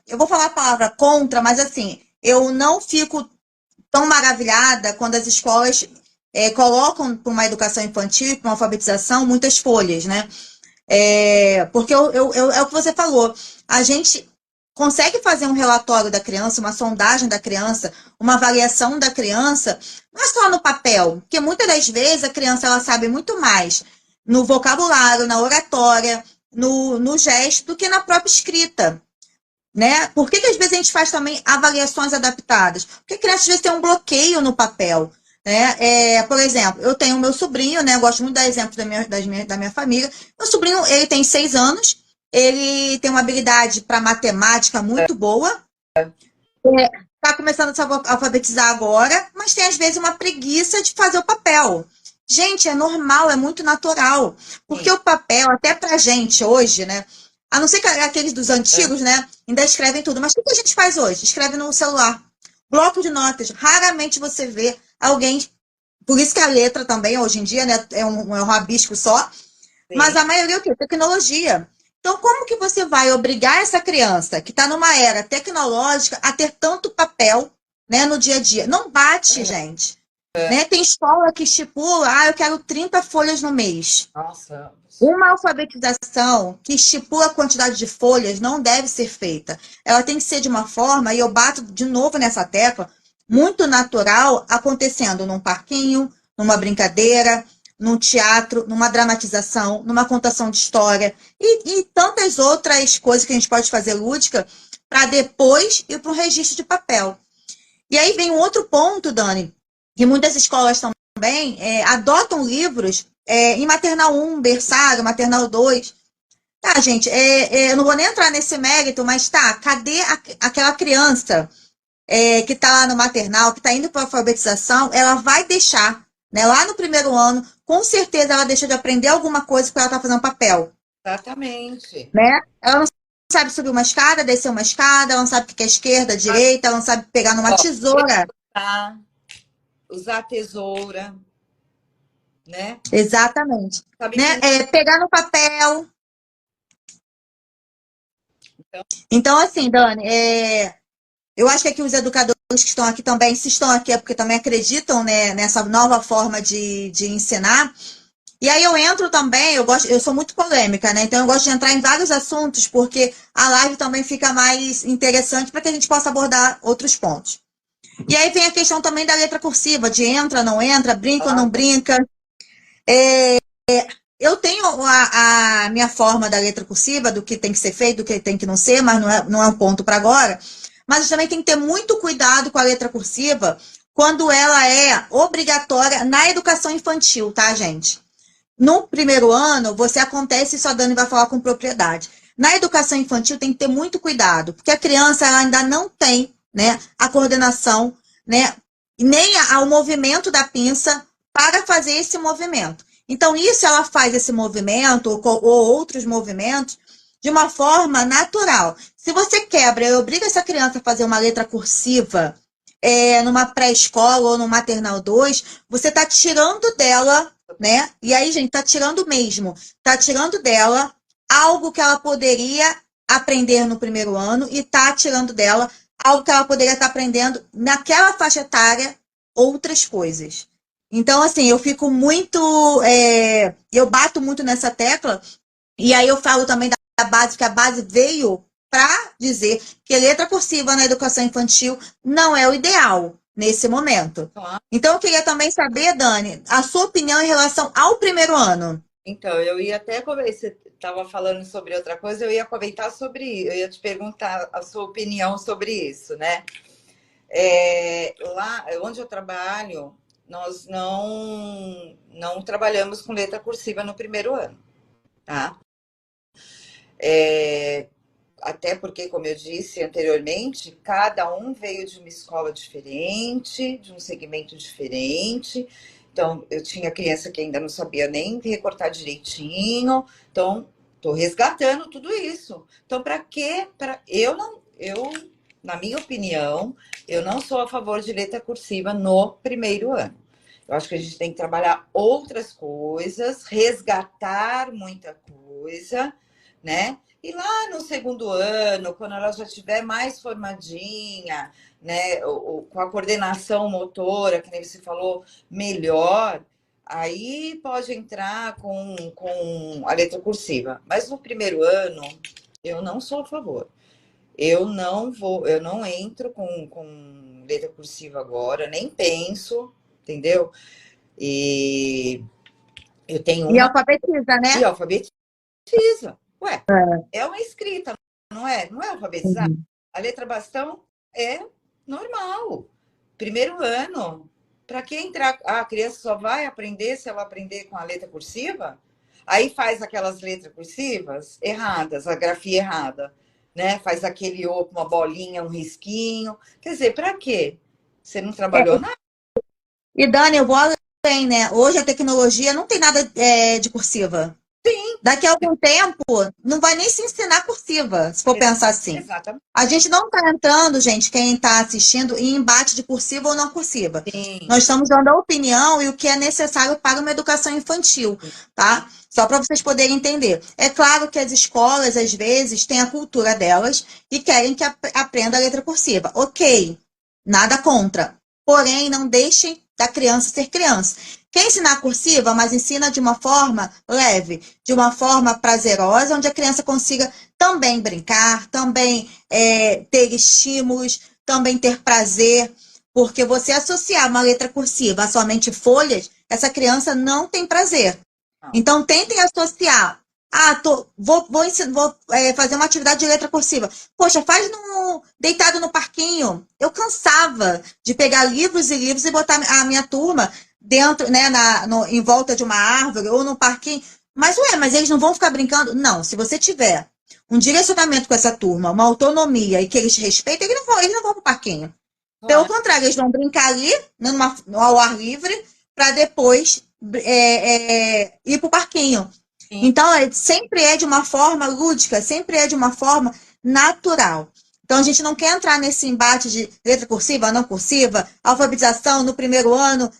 Eu vou falar a palavra contra, mas assim, eu não fico tão maravilhada quando as escolas colocam para uma educação infantil, para uma alfabetização, muitas folhas, né? Porque é o que você falou, a gente consegue fazer um relatório da criança, uma sondagem da criança, uma avaliação da criança, não é só no papel, porque muitas das vezes a criança ela sabe muito mais no vocabulário, na oratória, no gesto, do que na própria escrita. Né? Por que às vezes a gente faz também avaliações adaptadas? Porque a criança às vezes tem um bloqueio no papel. Né? Por exemplo, eu tenho o meu sobrinho, né? Eu gosto muito de dar exemplo da minha família. Meu sobrinho, ele tem 6 anos, ele tem uma habilidade para matemática muito boa, está começando a se alfabetizar agora, mas tem às vezes uma preguiça de fazer o papel. Gente, é normal, é muito natural. Porque Sim. o papel, até pra gente hoje, né? A não ser que aqueles dos É, antigos, né? Ainda escrevem tudo. Mas o que a gente faz hoje? Escreve no celular. Bloco de notas. Raramente você vê alguém. Por isso que a letra também, hoje em dia, né? É um rabisco só. Mas sim. a maioria é o quê? Tecnologia. Então, como que você vai obrigar essa criança que está numa era tecnológica a ter tanto papel, né, no dia a dia? Não bate, gente. Né? Tem escola que estipula, eu quero 30 folhas no mês. Nossa. Uma alfabetização que estipula a quantidade de folhas não deve ser feita. Ela tem que ser de uma forma, e eu bato de novo nessa tecla, muito natural, acontecendo num parquinho, numa brincadeira, num teatro, numa dramatização, numa contação de história e tantas outras coisas que a gente pode fazer lúdica para depois ir para um registro de papel. E aí vem um outro ponto, Dani, que muitas escolas também adotam livros em maternal 1, berçário, maternal 2. Tá, gente, eu não vou nem entrar nesse mérito, mas tá, cadê aquela criança que está lá no maternal, que está indo para a alfabetização, ela vai deixar, né, lá no primeiro ano, com certeza ela deixa de aprender alguma coisa porque ela está fazendo papel, Exatamente. né? Ela não sabe subir uma escada, descer uma escada, ela não sabe o que é esquerda, direita, ela não sabe pegar numa Ó, tesoura. tá, usar tesoura, né? Exatamente. Sabe Né? pintar. Pegar no papel. Então, Então, assim, Dani, eu acho que aqui os educadores que estão aqui também, se estão aqui é porque também acreditam, né, nessa nova forma de ensinar. E aí eu entro também, eu sou muito polêmica, né? Então eu gosto de entrar em vários assuntos, porque a live também fica mais interessante para que a gente possa abordar outros pontos. E aí vem a questão também da letra cursiva, de entra, não entra, brinca ou não ah, brinca. Eu tenho a minha forma da letra cursiva, do que tem que ser feito, do que tem que não ser, mas não é um ponto para agora. Mas também tem que ter muito cuidado com a letra cursiva quando ela é obrigatória na educação infantil, tá, gente? No primeiro ano, você acontece, isso a Dani vai falar com propriedade. Na educação infantil tem que ter muito cuidado, porque a criança ela ainda não tem, né, a coordenação, né, nem o movimento da pinça para fazer esse movimento. Então, isso ela faz esse movimento ou outros movimentos de uma forma natural. Se você quebra e obriga essa criança a fazer uma letra cursiva numa pré-escola ou no maternal 2, você está tirando dela, né? E aí, gente, tá tirando mesmo. Tá tirando dela algo que ela poderia aprender no primeiro ano e tá tirando dela algo que ela poderia estar aprendendo naquela faixa etária outras coisas. Então, assim, eu fico muito. Eu bato muito nessa tecla, e aí eu falo também da base, que a base veio para dizer que letra cursiva na educação infantil não é o ideal nesse momento. claro. Então, eu queria também saber, Dani, a sua opinião em relação ao primeiro ano. Então, eu ia até você estava falando sobre outra coisa, eu ia comentar sobre isso, eu ia te perguntar a sua opinião sobre isso, né? Lá onde eu trabalho, nós não trabalhamos com letra cursiva no primeiro ano, tá? Até porque, como eu disse anteriormente, cada um veio de uma escola diferente, de um segmento diferente. Então, eu tinha criança que ainda não sabia nem recortar direitinho. Então, estou resgatando tudo isso. Então, para quê? Eu não, na minha opinião, eu não sou a favor de letra cursiva no primeiro ano. Eu acho que a gente tem que trabalhar outras coisas, resgatar muita coisa, né? E lá no segundo ano, quando ela já estiver mais formadinha, né, com a coordenação motora, que nem você falou, melhor, Aí pode entrar com a letra cursiva. Mas no primeiro ano, eu não sou a favor. Eu não entro com letra cursiva agora, nem penso, entendeu? E eu tenho E uma. alfabetiza, E né? alfabetiza. Ué, é uma escrita, não é? Não é alfabetizar? Uhum. A letra bastão é normal. Primeiro ano. Para que entrar? A criança só vai aprender se ela aprender com a letra cursiva? Aí faz aquelas letras cursivas erradas, a grafia errada, né? Faz aquele outro, uma bolinha, um risquinho. Quer dizer, para quê? Você não É, trabalhou nada? e Dani, eu vou além, né? Hoje a tecnologia não tem nada de cursiva. Daqui a algum tempo, não vai nem se ensinar cursiva, se for pensar assim. Exatamente. A gente não está entrando, gente, quem está assistindo, em embate de cursiva ou não cursiva. Sim. Nós estamos dando a opinião e o que é necessário para uma educação infantil, tá? Só para vocês poderem entender. É claro que as escolas, às vezes, têm a cultura delas e querem que aprenda a letra cursiva. Ok, nada contra. Porém, não deixem da criança ser criança. Quem ensinar cursiva, mas ensina de uma forma leve, de uma forma prazerosa, onde a criança consiga também brincar, também ter estímulos, também ter prazer, porque você associar uma letra cursiva a somente folhas, essa criança não tem prazer. Não. Então, tentem associar. Ah, vou fazer uma atividade de letra cursiva. Poxa, faz deitado no parquinho. Eu cansava de pegar livros e livros e botar a minha turma dentro, né, em volta de uma árvore ou no parquinho. Mas eles não vão ficar brincando? Não, se você tiver um direcionamento com essa turma, uma autonomia e que eles respeitem, eles não vão para o parquinho. Pelo Claro. contrário, eles vão brincar ali, né, ao ar livre, para depois ir para o parquinho. Sim. Então, sempre é de uma forma lúdica, sempre é de uma forma natural. Então, a gente não quer entrar nesse embate de letra cursiva, não cursiva, alfabetização no primeiro ano,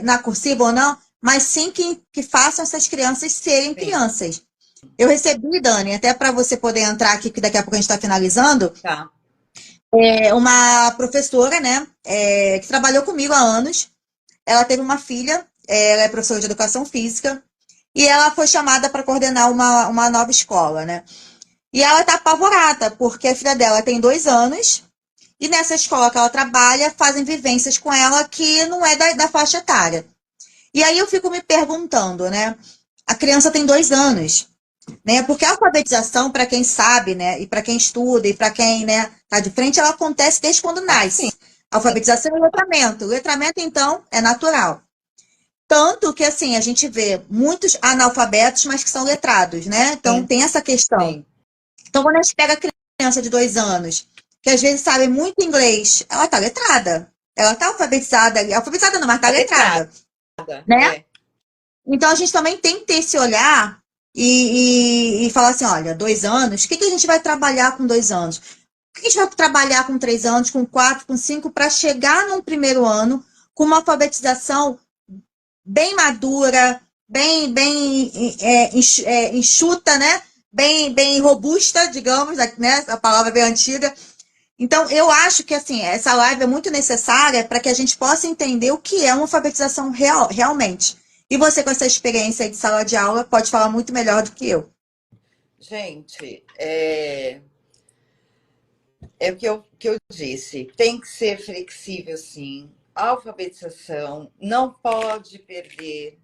na cursiva ou não, mas sim que façam essas crianças serem Sim. crianças. Eu recebi, Dani, até para você poder entrar aqui, que daqui a pouco a gente está finalizando, Tá. uma professora, né, que trabalhou comigo há anos. Ela teve uma filha, ela é professora de educação física, e ela foi chamada para coordenar uma nova escola, né? E ela está apavorada, porque a filha dela tem 2 anos, e nessa escola que ela trabalha, fazem vivências com ela que não é da faixa etária. E aí eu fico me perguntando, né? A criança tem 2 anos, né? Porque a alfabetização, para quem sabe, né? E para quem estuda, e para quem, né, tá de frente, ela acontece desde quando Ah, sim. nasce. Alfabetização e letramento. O letramento, então, é natural. Tanto que, assim, a gente vê muitos analfabetos, mas que são letrados, né? Então, Sim. tem essa questão. Sim. Então, quando a gente pega a criança de 2 anos, que às vezes sabe muito inglês, ela tá letrada. Ela tá alfabetizada, alfabetizada não, mas tá A letrada. letrada, né? É. Então, a gente também tem que ter esse olhar e falar assim, olha, 2 anos, o que a gente vai trabalhar com 2 anos? O que a gente vai trabalhar com 3 anos, com 4, com 5, para chegar num primeiro ano com uma alfabetização bem madura, bem enxuta, né? Bem robusta, digamos, né? A palavra é bem antiga. Então, eu acho que assim, essa live é muito necessária para que a gente possa entender o que é uma alfabetização realmente. E você, com essa experiência de sala de aula, pode falar muito melhor do que eu. Gente, é o que eu disse. Tem que ser flexível, sim. A alfabetização não pode perder,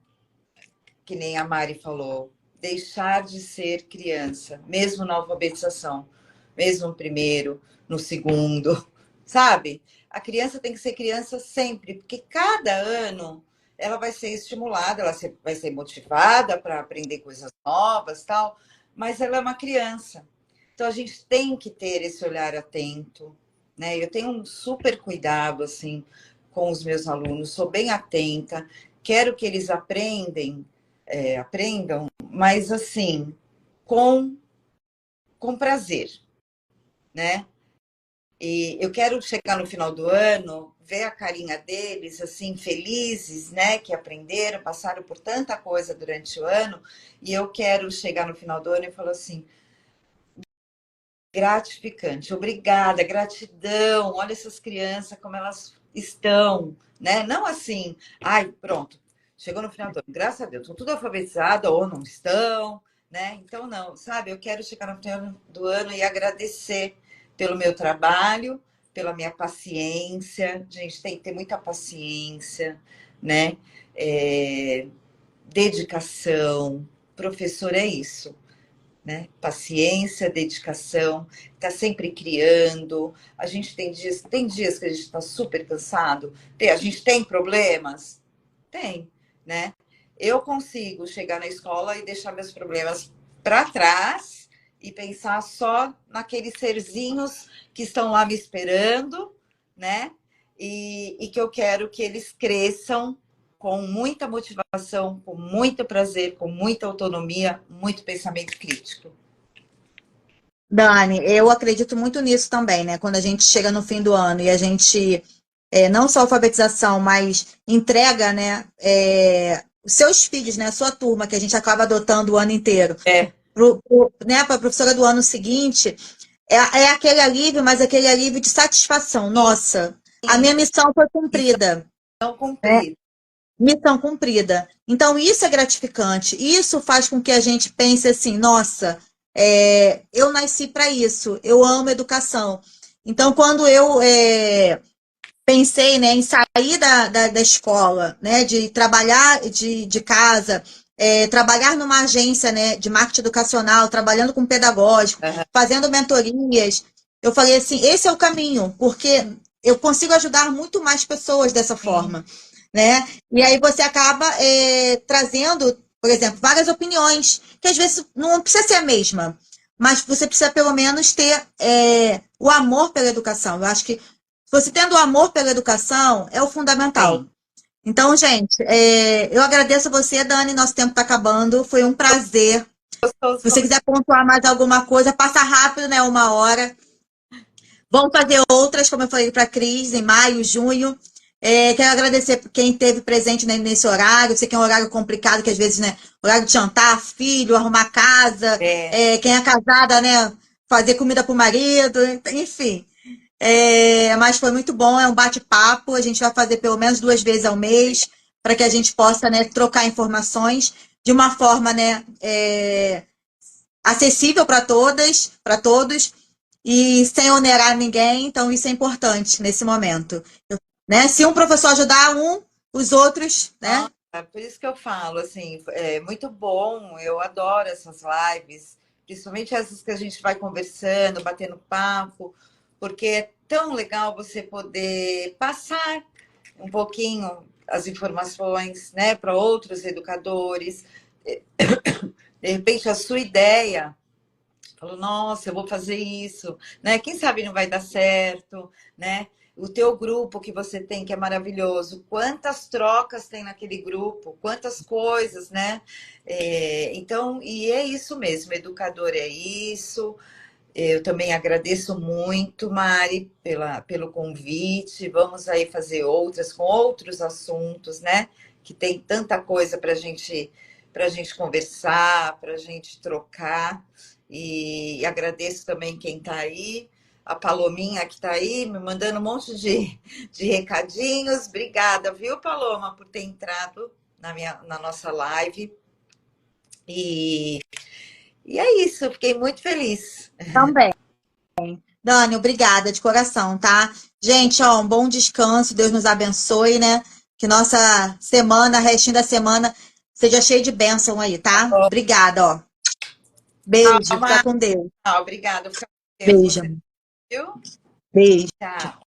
que nem a Mari falou, deixar de ser criança, mesmo na alfabetização, mesmo no primeiro, no segundo, sabe? A criança tem que ser criança sempre, porque cada ano ela vai ser estimulada, vai ser motivada para aprender coisas novas, tal, mas ela é uma criança. Então a gente tem que ter esse olhar atento, né? Eu tenho um super cuidado assim com os meus alunos, sou bem atenta, quero que eles aprendam, mas assim, com, com prazer, né? E eu quero chegar no final do ano, ver a carinha deles, assim, felizes, né? Que aprenderam, passaram por tanta coisa durante o ano, e eu quero chegar no final do ano e falar assim, gratificante, obrigada, gratidão, olha essas crianças como elas estão, né? Não assim, ai, pronto, chegou no final do ano, graças a Deus, estão tudo alfabetizados ou não estão, né? Então, não, sabe? Eu quero chegar no final do ano e agradecer pelo meu trabalho, pela minha paciência. Gente, tem que ter muita paciência, né? É, dedicação. Professor é isso, né? Paciência, dedicação, tá sempre criando. A gente tem dias que a gente está super cansado. A gente tem problemas? Tem, né? Eu consigo chegar na escola e deixar meus problemas para trás e pensar só naqueles serzinhos que estão lá me esperando, né? E que eu quero que eles cresçam com muita motivação, com muito prazer, com muita autonomia, muito pensamento crítico. Dani, eu acredito muito nisso também, né? Quando a gente chega no fim do ano e a gente, não só alfabetização, mas entrega, né, os seus filhos, né, a sua turma, que a gente acaba adotando o ano inteiro, É, né, para a professora do ano seguinte, é aquele alívio, mas aquele alívio de satisfação. Nossa, a minha missão foi cumprida. missão cumprida. Missão cumprida. Então, isso é gratificante. Isso faz com que a gente pense assim: nossa, eu nasci para isso, eu amo educação. Então, quando eu pensei, né, em sair da escola, né, de trabalhar de casa, trabalhar numa agência, né, de marketing educacional, trabalhando com pedagógico, Uhum. fazendo mentorias, eu falei assim: esse é o caminho, porque eu consigo ajudar muito mais pessoas dessa forma, né? E aí você acaba trazendo, por exemplo, várias opiniões, que às vezes não precisa ser a mesma, mas você precisa pelo menos ter o amor pela educação. Eu acho que você tendo amor pela educação é o fundamental. Sim. Então, gente, eu agradeço a você, Dani. Nosso tempo está acabando. Foi um prazer. Se você quiser pontuar mais alguma coisa, passa rápido, né? 1 hora. Vamos fazer outras, como eu falei para a Cris, em maio, junho. Quero agradecer quem esteve presente, né, nesse horário. Eu sei que é um horário complicado, que às vezes, né, horário de jantar, filho, arrumar casa, quem é casada, né, fazer comida para o marido, enfim. Mas foi muito bom, é um bate-papo. A gente vai fazer pelo menos 2 vezes ao mês, para que a gente possa, né, trocar informações de uma forma, né, acessível para todas, para todos, e sem onerar ninguém. Então, isso é importante nesse momento. Né? Se um professor ajudar os outros, né? Por isso que eu falo, assim, é muito bom, eu adoro essas lives, principalmente essas que a gente vai conversando, batendo papo, porque é tão legal você poder passar um pouquinho as informações, né, para outros educadores. De repente, a sua ideia, falou, nossa, eu vou fazer isso, né? Quem sabe não vai dar certo, né? O teu grupo que você tem, que é maravilhoso, quantas trocas tem naquele grupo, quantas coisas, né? Então, e é isso mesmo, educador é isso. Eu também agradeço muito, Mari, pelo convite. Vamos aí fazer outras com outros assuntos, né? Que tem tanta coisa para gente conversar, para a gente trocar. E agradeço também quem está aí, a Palominha que está aí, me mandando um monte de recadinhos. Obrigada, viu, Paloma, por ter entrado na nossa live. E é isso, eu fiquei muito feliz. Também. Dani, obrigada de coração, tá? Gente, ó, um bom descanso, Deus nos abençoe, né? Que nossa semana, restinho da semana, seja cheia de bênção aí, tá? Obrigada, ó. Beijo, fica com Deus. Obrigada. Fica com Deus, Beijo. você viu? Beijo. Tchau.